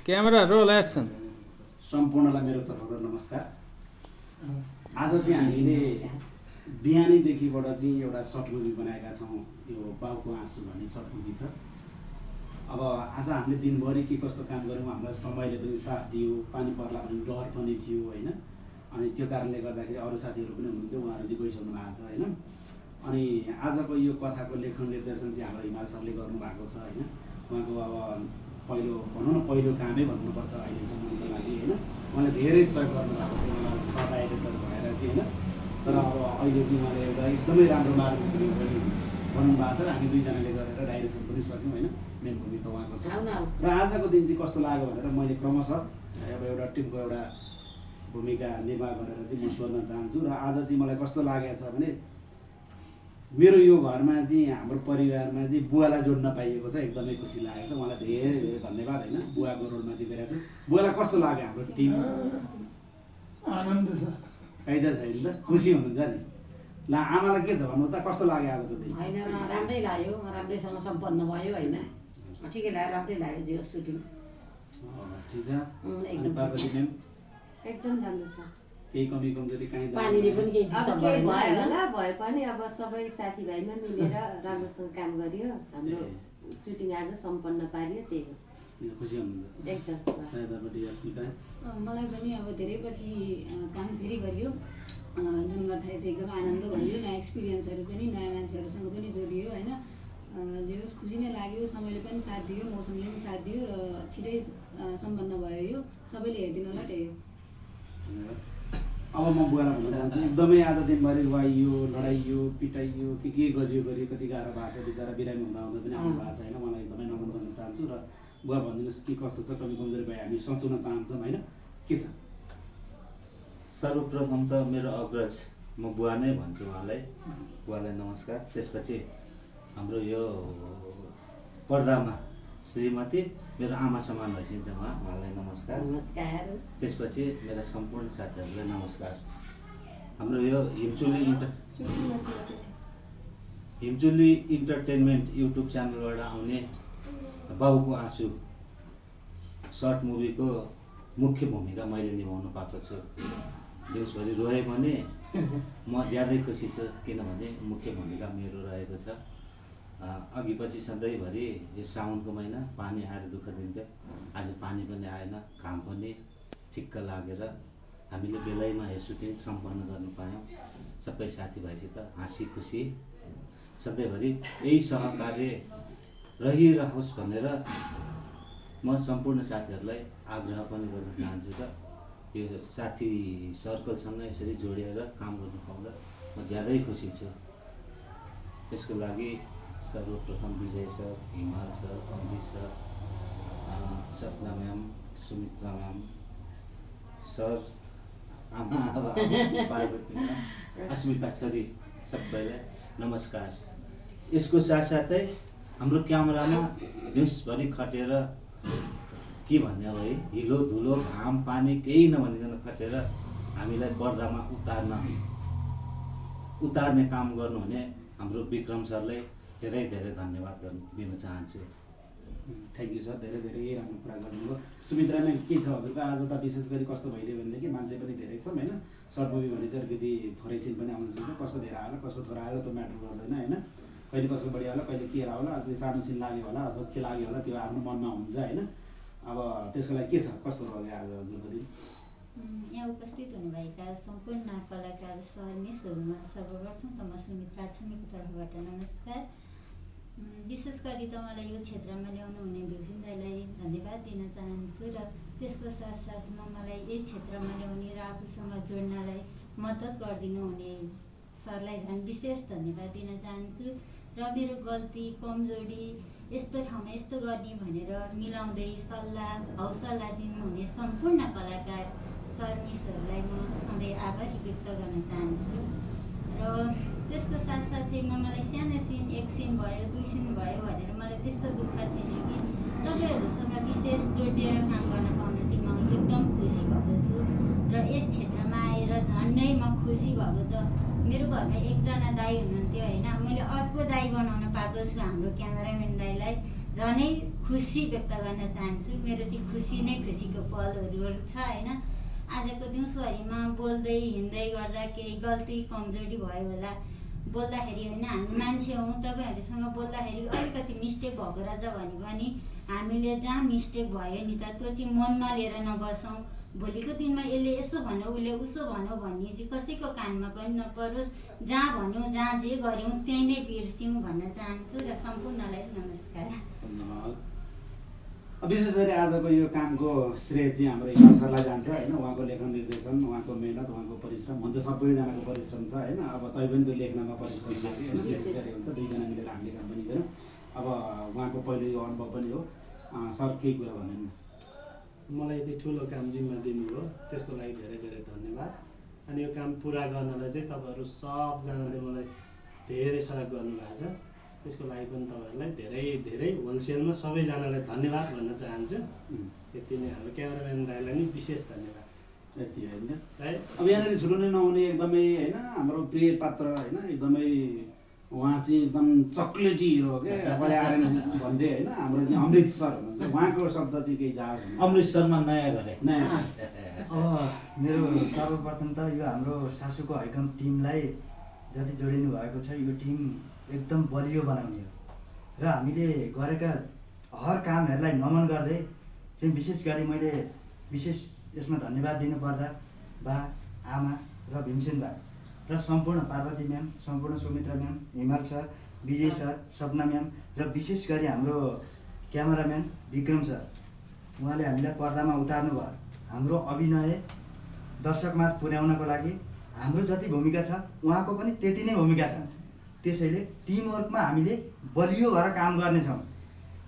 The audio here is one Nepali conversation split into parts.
Camera role action. सम्पूर्णलाई मेरो तर्फबाट नमस्कार। आज चाहिँ हामीले बिहानैदेखिबाट चाहिँ एउटा सर्ट मुभी बनाएका छौँ। यो बाउको आँसु भन्ने सर्ट मुभी छ। अब आज हामीले दिनभरि के कस्तो काम गऱ्यौँ, हामीलाई समयले पनि साथ दियो, पानी पर्ला भने डर पनि थियो होइन। अनि त्यो कारणले गर्दाखेरि अरू साथीहरू पनि हुनुहुन्थ्यो, उहाँहरू चाहिँ गइसक्नु भएको छ होइन। अनि आजको यो कथाको लेखन निर्देशन चाहिँ हाम्रो हिमाल सरले गर्नुभएको छ होइन। उहाँको अब पहिलो भनौँ न पहिलो कामै भन्नुपर्छ अहिलेसम्मको लागि होइन। उहाँले धेरै सहयोग गर्नुभएको थियो मलाई सह एडिटर भएर चाहिँ होइन। तर अब अहिले चाहिँ उहाँले एउटा एकदमै राम्रो मार्गदर्शन पनि बनाउनु भएको छ। हामी दुईजनाले गरेर डाइरेक्सन पनि सक्यौँ होइन। मेन भूमिका उहाँको छ। र आजको दिन चाहिँ कस्तो लाग्यो भनेर मैले क्रमशः अब एउटा टिमको एउटा भूमिका निर्वाह गरेर चाहिँ म सोध्न चाहन्छु। र आज चाहिँ मलाई कस्तो लागेको छ भने मेरो यो घरमा चाहिँ हाम्रो परिवारमा चाहिँ बुवालाई जोड्न पाइएको छ, एकदमै खुसी लागेको छ। उहाँलाई धेरै धेरै धन्यवाद होइन। बुवाको रोलमा चाहिँ गरेको छु। बुवालाई कस्तो लाग्यो हाम्रो टिम? आनन्द छ। फाइदा छैन त, खुसी हुनुहुन्छ नि। ल आमालाई के छ भन्नु त, कस्तो लाग्यो आजको दिन? होइन राम्रै लाग्यो, राम्रैसँग सम्पन्न भयो होइन। ठिकै लाग्यो, राम्रै लाग्यो जो सुटिङ ठिक छ। अनि पार्वती म्याम एकदम राम्रो छ। केही कमी कमजोरी काहीँ पानीले पनि केही अब डिस्टर्ब के गरेन भयो होइन। होला, भए पनि अब सबै साथीभाइमा मिलेर राम्रोसँग काम गरियो। हाम्रो सुटिङ आज सम्पन्न पारियो, त्यही हो। खुसी हुनुहुन्छ? एकदम यतापट्टि अस्मिता मलाई पनि अब धेरै पछि काम फेरि गरियो, जुन गर्दाखेरि चाहिँ एकदम आनन्द भयो। नयाँ एक्सपिरियन्सहरू पनि, नयाँ मान्छेहरूसँग पनि जोडियो होइन। जे होस् खुसी नै लाग्यो। समयले पनि साथ दियो, मौसमले पनि साथ दियो र छिटै सम्पन्न भयो यो। सबैले हेरिदिनु होला, त्यही हो। अब म बुवालाई भन्न चाहन्छु, एकदमै आज दिनभरि रुवाइयो, लडाइयो, पिटाइयो, के गरियो कति गाह्रो भएको छ। बिचरा बिरामी हुँदा हुँदा पनि आउनु भएको छ होइन। मलाई एकदमै नमन गर्न चाहन्छु। र बुवा भनिदिनुहोस् के कस्तो छ, कमी कमजोरी भए हामी सचाउन चाहन्छौँ होइन। के छ? सर्वप्रथम त मेरो अग्रज म बुवा नै भन्छु उहाँलाई। बुवालाई नमस्कार। त्यसपछि हाम्रो यो पर्दामा श्रीमती मेरो आमा समान भइसक्छ उहाँलाई नमस्कार। नमस्कार। त्यसपछि मेरा सम्पूर्ण साथीहरूलाई नमस्कार। हाम्रो यो हिमचुली इन्टरटेनमेन्ट युट्युब च्यानलबाट आउने बाउको आँसु सर्ट मुभीको मुख्य भूमिका मैले निभाउनु पाएको छु। दिउँसभरि रोए पनि म ज्यादै खुसी छु, किनभने मुख्य भूमिका मेरो रहेको छ। अघि पछि सधैँभरि यो साउनको महिना पानी आएर दुःख दिन्थ्यो। आज पानी पनि आएन, घाम पनि ठिक्क लागेर हामीले बेलैमा यो सुटिङ सम्पन्न गर्न पायौँ। सबै साथीभाइसित हाँसी खुसी सधैँभरि यही सहकार्य रहिरहोस् भनेर म सम्पूर्ण साथीहरूलाई आग्रह पनि गर्न चाहन्छु। र यो साथी सर्कलसँग यसरी जोडिएर काम गर्नु पाउँदा म ज्यादै खुसी छु। यसको लागि सर्वप्रथम विजय सर, हिमाल सर, अमृत सर, सपना म्याम, सुमित्रा म्याम, सर, आमा, पार्वती म्याम, अस्मिता छोरी सबैलाई नमस्कार। यसको साथसाथै हाम्रो क्यामेरामा दिउँसभरि खटेर के भन्ने अब है, हिलो धुलो घाम पानी केही नभनिकन खटेर हामीलाई पर्दामा उतार्ने काम गर्नुहुने हाम्रो विक्रम सरलाई धेरै धेरै धन्यवाद दिन चाहन्छु। थ्याङ्क यू सर, धेरै धेरै राम्रो कुरा गर्नुभयो। सुमित्रामा के छ हजुरको आज त विशेष गरी कस्तो भइदियो भनेदेखि मान्छे पनि धेरै छौँ होइन। सर्ट मुभी भने चाहिँ अलिकति थोरै सिन पनि आउनु सक्छ। कसको धेरै आयो, कसको थोरै आयो त्यो म्याटर गर्दैन होइन। कहिले कसको बढी होला, कहिले के होला, त्यो सानो सिन लाग्यो होला अथवा के लाग्यो होला, त्यो आफ्नो मनमा हुन्छ होइन। अब त्यसको लागि के छ, कस्तो रह्यो आज हजुरको दिन? यहाँ उपस्थित हुनुभएका सम्पूर्ण कलाकार सहकर्मीहरूमा सर्वप्रथम त म सुमित्रा छमीको तर्फबाट नमस्कार। विशेष गरी त मलाई यो क्षेत्रमा ल्याउनु हुने भ्युसिन दाइलाई धन्यवाद दिन चाहन्छु। र त्यसको साथसाथमा मलाई यही क्षेत्रमा ल्याउने र आफूसँग जोड्नलाई मद्दत गरिदिनु हुने सरलाई झन् विशेष धन्यवाद दिन चाहन्छु। र मेरो गल्ती कमजोरी यस्तो ठाउँमा यस्तो गर्ने भनेर मिलाउँदै सल्लाह हौसला दिनुहुने सम्पूर्ण कलाकार सर मिसहरूलाई म सधैँ आभारी व्यक्त गर्न चाहन्छु। र त्यसको साथसाथैमा मलाई सानो सिन, एक सिन भयो, दुई सिन भयो भनेर मलाई त्यस्तो दुःख छैन कि तपाईँहरूसँग विशेष जोडिएर काम गर्न पाउन चाहिँ म एकदम खुसी भएको छु। र यस क्षेत्रमा आएर झन्डै म खुसी भएको त मेरो घरमा एकजना दाइ हुनुहुन्थ्यो होइन, मैले अर्को दाइ बनाउन पाएको छु हाम्रो क्यामेराम्यान दाइलाई। झनै खुसी व्यक्त गर्न चाहन्छु। मेरो चाहिँ खुसी नै खुसीको पलहरू छ होइन। आजको दिउँसोभरिमा बोल्दै हिँड्दै गर्दा केही गल्ती कमजोरी भयो होला, बोल्दाखेरि होइन हामी मान्छे हौँ, तपाईँहरूसँग बोल्दाखेरि अलिकति मिस्टेक भएको रहेछ भने पनि हामीले जहाँ मिस्टेक भयो नि त त्यो चाहिँ मनमा लिएर नबसौँ। भोलिको दिनमा यसले यसो भन्यो उसले उसो भन्यो भन्ने चाहिँ कसैको कानमा पनि नपरोस्। जहाँ भन्यौँ जहाँ जे गऱ्यौँ त्यही नै बिर्स्यौँ भन्न चाहन्छु र सम्पूर्णलाई नमस्कार। धन्यवाद। विशेष गरी आजको यो कामको श्रेय चाहिँ हाम्रो हिमाल सरलाई जान्छ होइन। उहाँको लेखन निर्देशन, उहाँको मेहनत, उहाँको परिश्रम हुन्छ, सबैजनाको परिश्रम छ होइन। अब तै पनि त्यो लेख्नमा परिश्रम विशेष गरी हुन्छ। दुईजना मिलेर हामीले काम पनि गऱ्यौँ। अब उहाँको पहिलो यो अनुभव पनि हो। सर केही कुरा भन्नु? मलाई यति ठुलो काम जिम्मा दिनुभयो त्यसको लागि धेरै धेरै धन्यवाद। अनि यो काम पुरा गर्नलाई चाहिँ तपाईँहरू सबजनाले मलाई धेरै सहयोग गर्नुभएको छ, त्यसको लागि पनि तपाईँहरूलाई धेरै धेरै होलसेलमा सबैजनालाई धन्यवाद भन्न चाहन्छु। यति नै हाम्रो क्यामेराम्यान दाइलाई नि विशेष धन्यवाद। यति होइन है अब यहाँनिर छुट्नु नहुने एकदमै होइन हाम्रो प्रिय पात्र होइन, एकदमै उहाँ चाहिँ एकदम चक्लेटी हिरो क्या। तपाईँले आएर भन्दै होइन हाम्रो चाहिँ अमृत सर हुनुहुन्छ, उहाँको शब्द चाहिँ केही जाओस्। अमृतसरमा नयाँ गरे नयाँ अब मेरो सर्वप्रथम त यो हाम्रो सासूको हाइकम टिमलाई जति जोडिनु भएको छ यो टिम एकदम बलियो बनाउने हो र हामीले गरेका हर कामहरूलाई नमन गर्दै चाहिँ विशेष गरी मैले विशेष यसमा धन्यवाद दिनुपर्दा बा आमा र भीमसेन भाइ र सम्पूर्ण पार्वती म्याम, सम्पूर्ण सुमित्रा म्याम, हिमाल सर, विजय सर, सपना म्याम र विशेष गरी हाम्रो क्यामेराम्यान विक्रम सर, उहाँले हामीलाई पर्दामा उतार्नु भयो। हाम्रो अभिनय दर्शकमाझ पुर्याउनको लागि हाम्रो जति भूमिका छ उहाँको पनि त्यति नै भूमिका छ। त्यसैले टिमवर्कमा हामीले बलियो भएर काम गर्नेछौँ।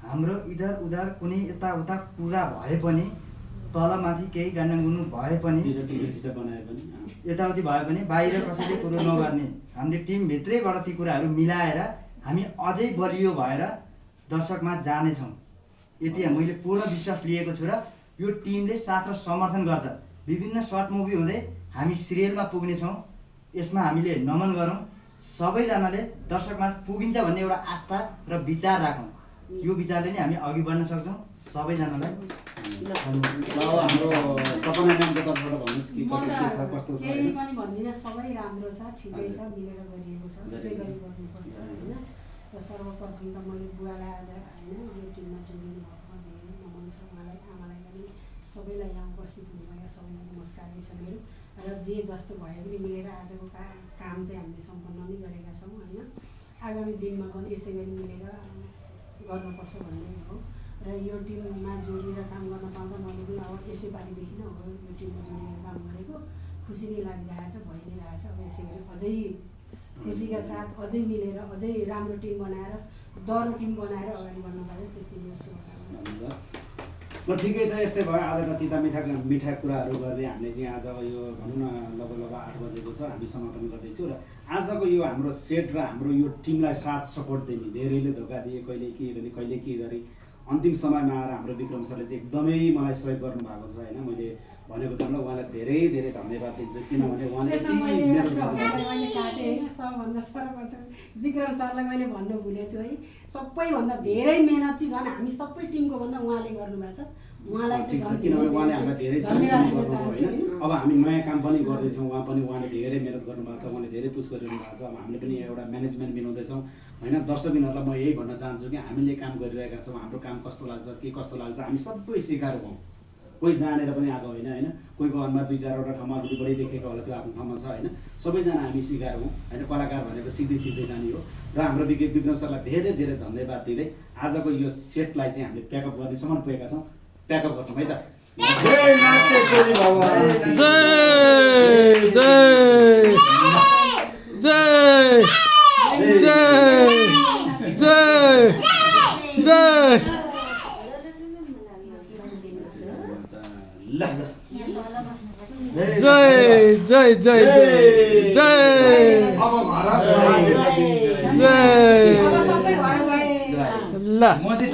हाम्रो इधर उधर कुनै यताउता कुरा भए पनि, तलमाथि केही गान्डागुन्नु भए पनि, यताउति भए पनि बाहिर कसैले कुरो नगर्ने, हामीले टिमभित्रैबाट ती कुराहरू मिलाएर हामी अझै बलियो भएर दर्शकमा जानेछौँ। यति मैले पूर्ण विश्वास लिएको छु र यो टिमले साथ र समर्थन गर्छ। विभिन्न सर्ट मुभी हुँदै हामी सिरियलमा पुग्नेछौँ। यसमा हामीले नमन गरौँ, सबैजनाले दर्शकमा पुगिन्छ भन्ने एउटा आस्था र विचार राखौँ। यो विचारले नै हामी अघि बढ्न सक्छौँ। सबैजनालाई हाम्रो सपना म्यामको तर्फबाट भन्नुहोस् कि के छ कस्तो छ? केही पनि भन्दिनँ, सबै राम्रो छ, ठिकै छ, मिलेर गरिएको छ, त्यसै गरी गर्नुपर्छ होइन। र सर्वप्रथम त मैले बुवालाई आज होइन यो टिममा जोडिनु भएकोमा धेरै नमन छ उहाँलाई, आमालाई पनि, सबैलाई यहाँ उपस्थित हुनुभएका सबैलाई नमस्कारै छ मेरो। र जे जस्तो भए पनि मिलेर आजको काम चाहिँ हामीले सम्पन्न नै गरेका छौँ होइन। आगामी दिनमा पनि यसै गरी मिलेर गर्नुपर्छ भन्ने हो। र यो टिममा जोडिएर काम गर्न पाउँदा मैले पनि अब यसैपालिदेखि नै हो यो टिममा जोडिएर काम गरेको, खुसी नै लागिरहेछ, भइ नै रहेछ। अब यसै गरी अझै खुसीका साथ अझै मिलेर अझै राम्रो टिम बनाएर दह्रो टिम बनाएर अगाडि बढ्न पारोस्, त्यति नै शुभकामना। ल ठिकै छ। यस्तै भयो आजका तिता मिठा कुराहरू गर्दै हामीले चाहिँ आज यो भनौँ न लगभग 8 बजेको छ, हामी समापन गर्दैछौँ। र आजको यो हाम्रो सेट र हाम्रो यो टिमलाई साथ सपोर्ट दिने, धेरैले धोका दिए, कहिले के भने कहिले के गरे, अन्तिम समयमा आएर हाम्रो विक्रम सरले चाहिँ एकदमै मलाई सहयोग गर्नुभएको छ होइन। मैले भनेको क्रममा उहाँलाई धेरै धेरै धन्यवाद दिन्छु, किनभने उहाँले मैले काटेँ होइन। सबभन्दा सर्वप्रथम विक्रम सरलाई मैले भन्न भुलेको छु है, सबैभन्दा धेरै मेहनत चाहिँ झन् हामी सबै टिमको भन्दा उहाँले गर्नुभएको छ। उहाँलाई ठिक छ, किनभने उहाँले हामीलाई धेरै सहयोग गर्नुभएको होइन। अब हामी नयाँ काम पनि गर्दैछौँ, उहाँले धेरै मेहनत गर्नुभएको छ, उहाँले धेरै पुस गरिरहनु भएको छ। अब हामीले पनि एउटा म्यानेजमेन्ट मिलाउँदैछौँ होइन। दर्शकबिनहरूलाई म यही भन्न चाहन्छु कि हामीले काम गरिरहेका छौँ, हाम्रो काम कस्तो लाग्छ, के कस्तो लाग्छ, हामी सबै सिकार हौँ। कोही जानेर पनि आएको होइन होइन। कोहीको अनुहार 2-4वटा ठाउँमा अलिकति बढी देखेको होला, त्यो आफ्नो ठाउँमा छ होइन। सबैजना हामी सिकार हौँ होइन। कलाकार भनेको सिक्दै सिक्दै जाने हो। र हाम्रो विक्रम सरलाई धेरै धेरै धन्यवाद दिँदै आजको यो सेटलाई चाहिँ हामीले प्याकअप गर्नेसम्म पुगेका छौँ। प्याकअप गर्छौँ है त। जय नाट्यश्वरी भगवान, जय जय जय जय जय जय। जय जय जय जय जय जय ल।